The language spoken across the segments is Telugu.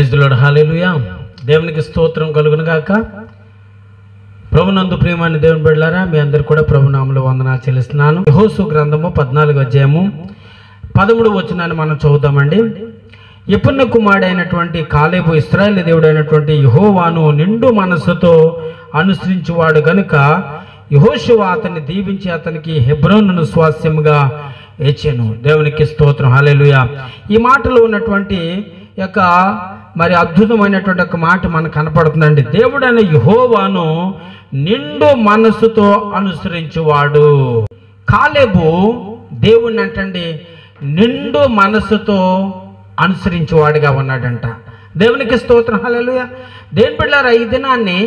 Praise the lord. హల్లెలూయా. దేవునికి స్తోత్రం కలుగును గాక. ప్రభునందు ప్రియమైన దేవుని బిడ్డలారా, మీ అందరు కూడా ప్రభునామములో వందనాలు చెల్లిస్తున్నాను. యెహోషువ గ్రంథము 14వ అధ్యాయము 13వ వచనాన్ని మనం చదువుతామండి. యెఫున్నె కుమారుడైనటువంటి కాలేబు ఇశ్రాయేలు దేవుడైనటువంటి యెహోవాను నిండు మనస్సుతో అనుసరించువాడు గనుక యెహోషువ అతన్ని దీవించి అతనికి హెబ్రోనును స్వాస్థ్యముగా ఇచ్చెను. దేవునికి స్తోత్రం. హల్లెలూయా. ఈ మాటలో ఉన్నటువంటి యొక్క మరి అద్భుతమైనటువంటి ఒక మాట మనకు కనపడుతుందండి. దేవుడైన యెహోవాను నిండు మనస్సుతో అనుసరించువాడు. కాలేబు దేవుణ్ణి అంటండి నిండు మనస్సుతో అనుసరించేవాడుగా ఉన్నాడంట. దేవునికి స్తోత్రం. హల్లెలూయా. దేవుని బిడ్డలారా, ఈ దినాన్ని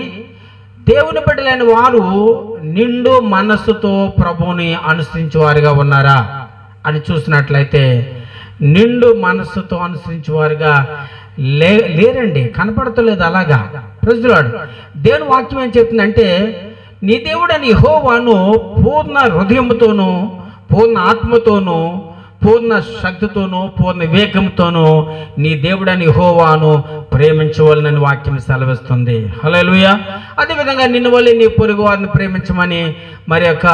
దేవుని బిడ్డలైన వారు నిండు మనస్సుతో ప్రభువుని అనుసరించేవారుగా ఉన్నారా అని చూసినట్లయితే నిండు మనస్సుతో అనుసరించేవారుగా లేరండి, కనపడతలేదు. అలాగా ప్రైజ్ ది లార్డ్. దేవుని వాక్యం ఏం చెప్తుందంటే, నీ దేవుడని యెహోవాను పూర్ణ హృదయముతోనూ పూర్ణ ఆత్మతోనూ పూర్ణ శక్తితోనూ పూర్ణ వివేకంతోనూ నీ దేవుడని యెహోవాను ప్రేమించవలనని వాక్యం సెలవిస్తుంది. హల్లెలూయా. అదేవిధంగా నిన్ను వల్లే నీ పొరుగు వారిని ప్రేమించమని మరి యొక్క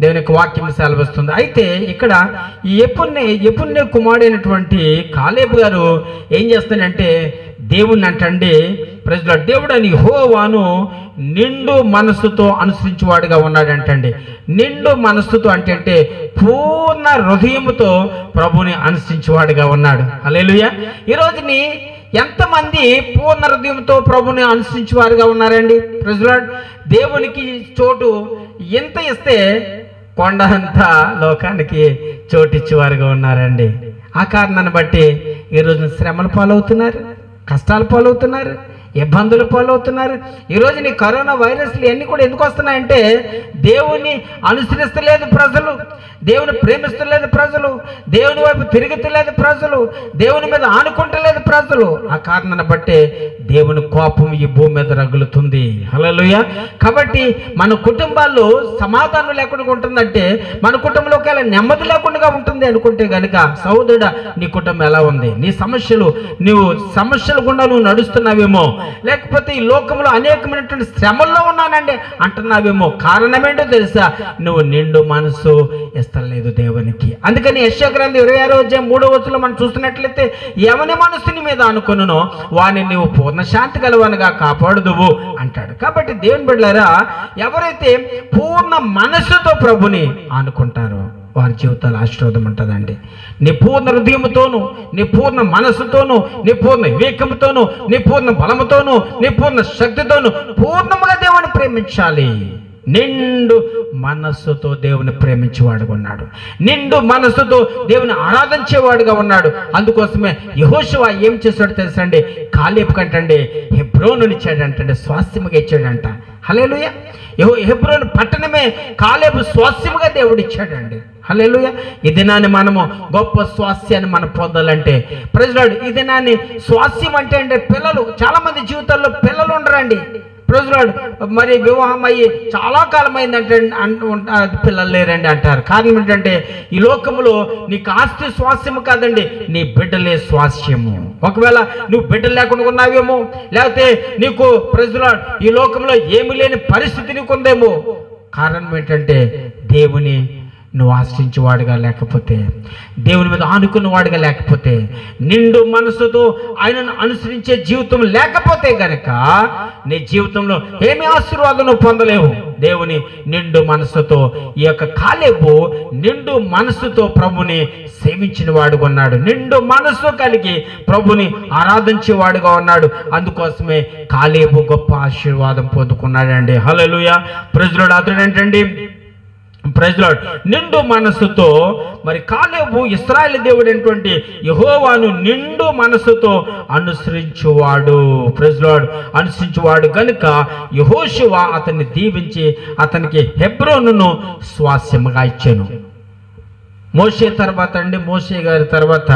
దేవుని యొక్క వాక్యం సెలవిస్తుంది. అయితే ఇక్కడ ఈ యెఫున్నె కుమారుడైనటువంటి కాలేబు గారు ఏం చేస్తాడంటే దేవుణ్ణి అంటండి ప్రైజ్ ది లార్డ్, దేవుడని యెహోవాను నిండు మనస్సుతో అనుసరించేవాడుగా ఉన్నాడంటండి. నిండు మనస్సుతో అంటే పూర్ణ హృదయముతో ప్రభుని అనుసరించేవాడుగా ఉన్నాడు. హల్లెలూయా. ఈరోజుని ఎంతమంది పూర్ణ హృదయంతో ప్రభుని అనుసరించేవారుగా ఉన్నారండి? Praise the Lord. దేవునికి చోటు ఎంత ఇస్తే కొండ అంతా లోకానికి చోటిచ్చేవారుగా ఉన్నారండి. ఆ కారణాన్ని బట్టి ఈరోజు శ్రమల పాలవుతున్నారు, కష్టాల పాలవుతున్నారు, ఇబ్బందుల పాలవుతున్నారు. ఈరోజు నీ కరోనా వైరస్లు ఇవన్నీ కూడా ఎందుకు వస్తున్నాయంటే దేవుని అనుసరిస్తలేదు ప్రజలు, దేవుని ప్రేమిస్తలేదు ప్రజలు, దేవుని వైపు తిరుగుతలేదు ప్రజలు, దేవుని మీద ఆనుకుంటలేదు ప్రజలు. ఆ కారణాన్ని బట్టే దేవుని కోపం ఈ భూమి మీద రగులుతుంది. హల్లెలూయా. కాబట్టి మన కుటుంబాల్లో సమాధానం లేకుండా ఉంటుందంటే, మన కుటుంబంలో ఒకవేళ నెమ్మది లేకుండా ఉంటుంది అనుకుంటే కనుక సహోదరుడా, నీ కుటుంబం ఎలా ఉంది? నీ నువ్వు సమస్యల గుండా నువ్వు నడుస్తున్నావేమో, లేకపోతే ఈ లోకంలో అనేకమైనటువంటి శ్రమల్లో ఉన్నానండి అంటున్నావేమో. కారణం ఏంటో తెలుసా? నువ్వు నిండు మనసు ఇస్తలేదు దేవునికి. అందుకని యెషయా గ్రంథం 26వ అధ్యాయం 3వ వచనంలో మనం చూస్తున్నట్లయితే, ఎవని మనసుని మీద అనుకున్నానో వాని నీవు పూర్ణ శాంతి గలవనగా కాపాడుదువు అంటాడు. కాబట్టి దేవుని బిడ్డలారా, ఎవరైతే పూర్ణ మనస్సుతో ప్రభుని అనుకుంటారో వారి జీవితాలు ఆశీర్వాదం ఉంటుందండి. నీ పూర్ణ హృదయముతోను, నీ పూర్ణ మనస్సుతోను, నీ పూర్ణ వివేకంతోను, నీ పూర్ణ బలముతోను, నీ పూర్ణ శక్తితోను పూర్ణముగా దేవుని ప్రేమించాలి. నిండు మనస్సుతో దేవుని ప్రేమించేవాడుగా ఉన్నాడు, నిండు మనస్సుతో దేవుని ఆరాధించేవాడుగా ఉన్నాడు. అందుకోసమే యెహోషువ ఏం చేశాడు తెలుసండి? కాలేబు కంటండి హెబ్రోనుని ఇచ్చాడంటండి, స్వాస్థ్యముగా ఇచ్చాడంట. హల్లెలూయా. హెబ్రోను పట్టణమే కాలేబు స్వాస్థ్యముగా దేవుడు ఇచ్చాడండి. హల్లెలూయా. ఈ దినాన్ని మనము గొప్ప స్వాస్థ్యాన్ని మనం పొందాలంటే ప్రైజ్ ది లార్డ్, ఈ దినాన్ని స్వాస్థ్యం అంటే పిల్లలు, చాలా మంది జీవితాల్లో పిల్లలు ఉండరండి. Praise the Lord. మరి వివాహం అయ్యి చాలా కాలం అయిందంటే పిల్లలు లేరండి అంటారు. కారణం ఏంటంటే ఈ లోకములో నీకు ఆస్తి స్వాస్థ్యము కాదండి, నీ బిడ్డలే స్వాస్థ్యము. ఒకవేళ నువ్వు బిడ్డలు లేకుండా ఉన్నావేమో, లేకపోతే నీకు ప్రైజ్ ది లార్డ్ ఈ లోకంలో ఏమి లేని పరిస్థితి నీకు ఉందేమో. కారణం ఏంటంటే దేవుని నువ్వు ఆశ్రయించేవాడుగా లేకపోతే, దేవుని మీద ఆనుకున్నవాడుగా లేకపోతే, నిండు మనసుతో ఆయనను అనుసరించే జీవితం లేకపోతే గనక నీ జీవితంలో ఏమి ఆశీర్వాదం నువ్వు పొందలేవు. దేవుని నిండు మనసుతో ఈ యొక్క కాలేబు నిండు మనసుతో ప్రభుని సేవించిన వాడుగా ఉన్నాడు, నిండు మనసు కలిగి ప్రభుని ఆరాధించేవాడుగా ఉన్నాడు. అందుకోసమే కాలేబు గొప్ప ఆశీర్వాదం పొందుకున్నాడండి. హల్లెలూయా. Praise the Lord. అతడేంటండి ప్రైజ్ ది లార్డ్ నిండు మనస్సుతో మరి కాలేబు ఇశ్రాయేలు దేవుడైనటువంటి యెహోవాను నిండు మనస్సుతో అనుసరించువాడు. Praise the Lord. అనుసరించువాడు గనుక యెహోషువ అతన్ని దీవించి అతనికి హెబ్రోనును స్వాస్థ్యముగా ఇచ్చెను. మోషే తర్వాత మోషే గారి తర్వాత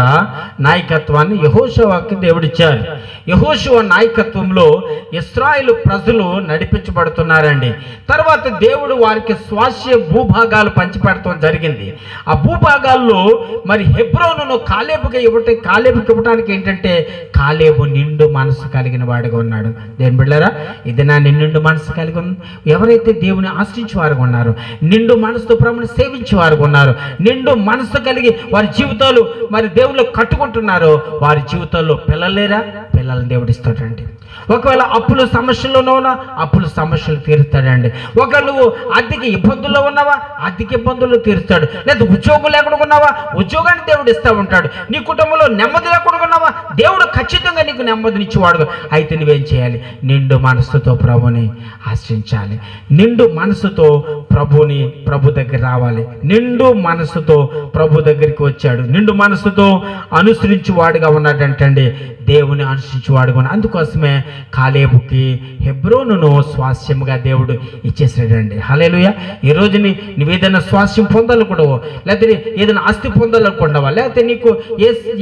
నాయకత్వాన్ని యెహోషువకి దేవుడిచ్చారు. యెహోషువ నాయకత్వంలో ఇశ్రాయేలు ప్రజలు నడిపించబడుతున్నారండి. తర్వాత దేవుడు వారికి స్వాస్య భూభాగాలు పంచిపెడతాం జరిగింది. ఆ భూభాగాల్లో మరి హెబ్రోనును కాలేబుకి ఇవ్వటానికి ఏంటంటే, కాలేబు నిండు మనసు కలిగిన వాడిగా ఉన్నాడు. దేని బిడ్డలారా, ఇది నా నిండు మనసు కలిగి ఉంది. ఎవరైతే దేవుని ఆశ్రయించే వారుగా ఉన్నారో, నిండు మనసుతో ప్రభువుని సేవించే వారుగా ఉన్నారో, నిండు మనసు కలిగి వారి జీవితాలు మరి దేవుళ్ళు కట్టుకుంటున్నారో, వారి జీవితాల్లో పిల్లలేరా, పిల్లల్ని దేవుడిస్తాడండి. ఒకవేళ అప్పుల సమస్యల్లో ఉన్నా అప్పుల సమస్యలు తీరుస్తాడండి. ఒకవేళ నువ్వు ఆర్థిక ఇబ్బందుల్లో ఉన్నావా, ఆర్థిక ఇబ్బందుల్లో తీరుస్తాడు. లేదా ఉద్యోగం లేకుండా ఉన్నావా, ఉద్యోగాన్ని దేవుడు ఇస్తూ ఉంటాడు. నీ కుటుంబంలో నెమ్మది లేకుండా ఉన్నావా, దేవుడు ఖచ్చితంగా నీకు నెమ్మదినిచ్చేవాడు. అయితే నువ్వేం చేయాలి? నిండు మనసుతో ప్రభుని ఆశ్రయించాలి. నిండు మనసుతో ప్రభు దగ్గర రావాలి. నిండు మనసుతో ప్రభు దగ్గరికి వచ్చాడు. నిండు మనసుతో అనుసరించేవాడుగా ఉన్నాడంటండి, దేవుని అనుసరించేవాడుగా ఉన్నాడు. అందుకోసమే కాలేబుకి హెబ్రోనును స్వాస్యముగా దేవుడు ఇచ్చేసాడండి. హల్లెలూయా. ఈ రోజు నువ్వు ఏదైనా స్వాస్యం పొందాలనుకుంటావో, లేకపోతే ఏదైనా ఆస్తి పొందాలనుకుంటావా, లేకపోతే నీకు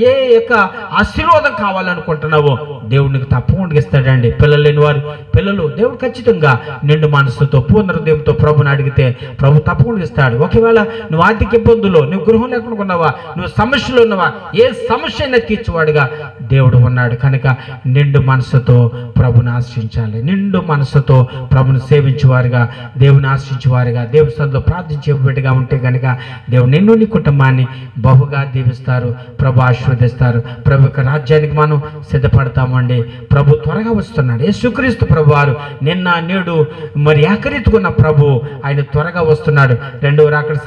ఏ యొక్క ఆశీర్వాదం కావాలనుకుంటున్నావో, దేవుడు నీకు తప్పకుండా ఇస్తాడండి. పిల్లలు లేని వారు పిల్లలు దేవుడు ఖచ్చితంగా నిండు మనసుతో పూర్ణ హృదయంతో ప్రభుని అడిగితే ప్రభు తప్పకుండా ఇస్తాడు. ఒకవేళ నువ్వు ఆర్థిక ఇబ్బందుల్లో, నువ్వు గృహం లేకుండా ఉన్నావా, నువ్వు సమస్యలు ఉన్నవా, ఏ సమస్య అయినా తీర్చేవాడుగా దేవుడు ఉన్నాడు. కనుక నిండు మనసుతో ప్రభుని ఆశ్రయించాలి. నిండు మనసుతో ప్రభుని సేవించేవారుగా, దేవుని ఆశ్రయించేవారుగా, దేవుని సన్నిధిలో ప్రార్థించేవాడిగా ఉంటే కనుక దేవుడు నిన్ను, నీ కుటుంబాన్ని బహుగా దీవిస్తారు. ప్రభు ఆశీర్వదిస్తారు. ప్రభు యొక్క రాజ్యానికి మనం సిద్ధపడతామండి. ప్రభు త్వరగా వస్తున్నాడు. యేసుక్రీస్తు ప్రభు వారు నిన్న నేడు మరి ఏకరీతికున్న ప్రభు, ఆయన త్వరగా వస్తున్నాడు. రెండవ రాకడ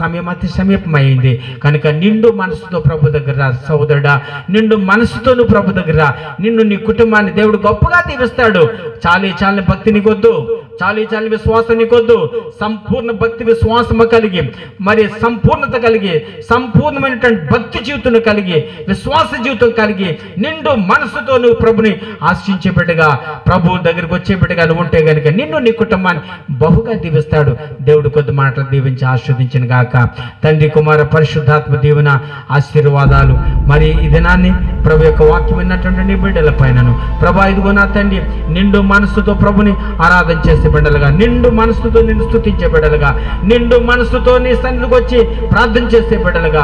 సమయం అతి సమీపమైంది. కనుక నిండు మనసుతో ప్రభు దగ్గర సోదరుడా, నిండు మనసుతో నువ్వు ప్రభు దగ్గర, నిన్ను, నీ కుటుంబాన్ని దేవుడు గొప్పగా దీవిస్తాడు. చాలని భక్తి నీకొద్దు, చాలని విశ్వాసం నీకొద్దు. సంపూర్ణ భక్తి విశ్వాసము కలిగి, మరి సంపూర్ణత కలిగి, సంపూర్ణమైనటువంటి భక్తి జీవితం కలిగి, విశ్వాస జీవితం కలిగి, నిండు మనసుతో నువ్వు ప్రభుని ఆశ్రయించే బిడ్డగా, ప్రభు దగ్గరికి వచ్చే బిడ్డగా నువ్వు ఉంటే కనుక నిన్ను, నీ కుటుంబాన్ని బహుగా దీవిస్తాడు. దేవుడు కొద్ది మాటలు దీవించి ఆశీర్వదించిన గాక. తండ్రి, కుమార, పరిశుద్ధాత్మ దీవెన ఆశీర్వాదాలు మరి ఈ దినాన్ని ప్రభు యొక్క వాక్యం విన్నటువంటి నీ బిడ్డల పైనను ప్రభా, ఇదిగో నా తండ్రి, నిండు మనసుతో ప్రభుని ఆరాధన చేసే బిడ్డలుగా, నిండు మనసుతో నిన్ను స్తుతించే బిడ్డలుగా, నిండు మనసుతో నీ సన్నిధికి వచ్చి ప్రార్థన చేసే బిడ్డలుగా,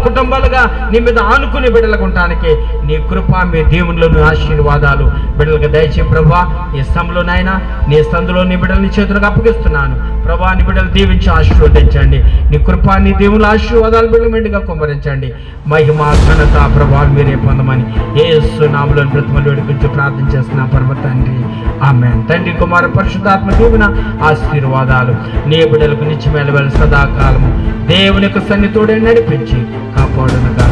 కుటుంబాలుగా నీ మీద ఆనుకునే బిడ్డలుగా ఉండటానికి నీ కృప, మీ దేవునిలోని ఆశీర్వాదాలు బిడ్డలుగా దయచే ప్రభా. ఈ సమయంలో నాయన నీ సందులో నీ బిడ్డలని చేతులకు అప్పగిస్తున్నాను ప్రభా. నీ బిడ్డలు దీవించి ఆశీర్వదించండి. నీ కృప, నీ దేవుని ఆశీర్వాదాలు బిడ్డలు మెండుగా కుమ్మరించండి. మహిమ, ఘనత, ప్రభావాలు మీరే పొందమని యేసు నామములో బ్రతిమలు వేడుకుంటూ ప్రార్థన చేస్తున్నాం పరమ తండ్రి. ఆమేన్. తండ్రి, కుమార, పరిశుద్ధాత్మ దీవెన ఆశీర్వాదాలు నీ బిడ్డలకు నిత్యమైన సదాకాలము దేవుని యొక్క సన్నిధితోనే నడిపించి కాపాడునుగా.